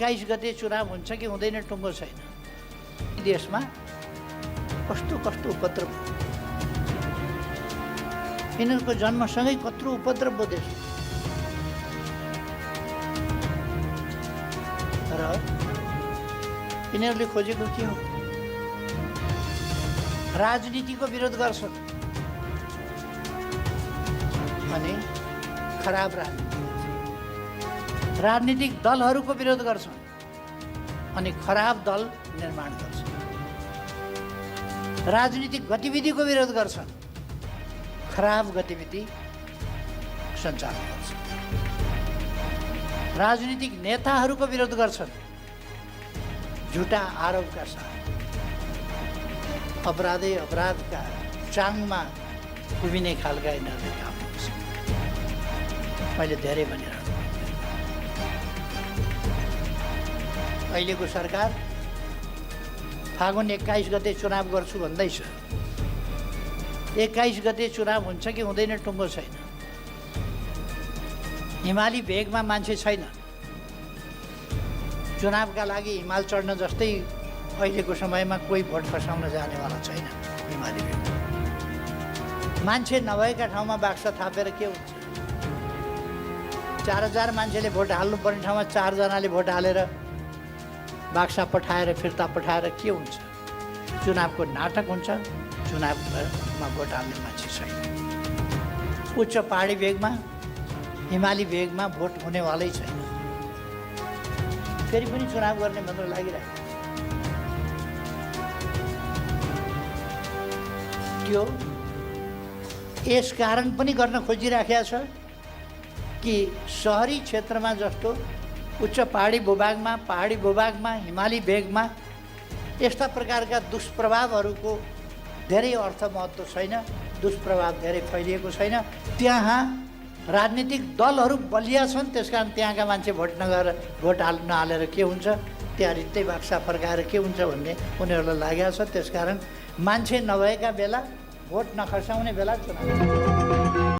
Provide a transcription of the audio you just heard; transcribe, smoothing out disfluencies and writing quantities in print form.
21 गते चुनाव हुन्छ कि हुँदैन टुङ्गो छैन। देशमा कस्तो कस्तो उपद्रव, यिनीहरूको जन्मसँगै कत्रो उपद्रव भयो देश। र यिनीहरूले खोजेको के हो? राजनीतिको विरोध गर्छन् अनि खराब राजनीतिक दलहरूको विरोध गर्छन् अनि खराब दल निर्माण गर्छन्। राजनीतिक गतिविधिको विरोध गर्छन्, खराब गतिविधि सञ्चालन गर्छन्। राजनीतिक नेताहरूको विरोध गर्छन्, झुटा आरोपका साथ अपराधका चाङमा उभिने खालका यिनीहरूले काम गर्छ। मैले धेरै भनिरहेको अहिलेको सरकार फागुन 21 गते चुनाव गर्छु भन्दैछ। 21 गते चुनाव हुन्छ कि हुँदैन टुङ्गो छैन। हिमाली भेगमा मान्छे छैन। चुनावका लागि हिमाल चढ्न जस्तै अहिलेको समयमा कोही भोट खसाउन जानेवाला छैन। हिमाली भेग मान्छे नभएका ठाउँमा बाक्सा थापेर के हुन्छ? 4000 मान्छेले भोट हाल्नुपर्ने ठाउँमा 4 जनाले भोट हालेर बाक्सा पठाएर फिर्ता पठाएर के हुन्छ? चुनावको नाटक हुन्छ। चुनावमा भोट हाल्ने मान्छे छैन। उच्च पहाडी भेगमा, हिमाली भेगमा भोट हुनेवालै छैन। फेरि पनि चुनाव गर्ने भनेर लागिरहेको त्यो यस कारण पनि गर्न खोजिराखेको छ कि सहरी क्षेत्रमा जस्तो उच्च पहाडी भूभागमा हिमाली भेगमा यस्ता प्रकारका दुष्प्रभावहरूको धेरै अर्थ महत्त्व छैन। दुष्प्रभाव धेरै फैलिएको छैन। त्यहाँ राजनीतिक दलहरू बलिया छन्। त्यसकारण त्यहाँका मान्छे भोट नहालेर के हुन्छ? त्यहाँ रित्तै बाक्सा फर्काएर के हुन्छ भन्ने उनीहरूलाई लागेको छ। त्यसकारण मान्छे नभएका बेला, भोट नखसाउने बेला चुनाव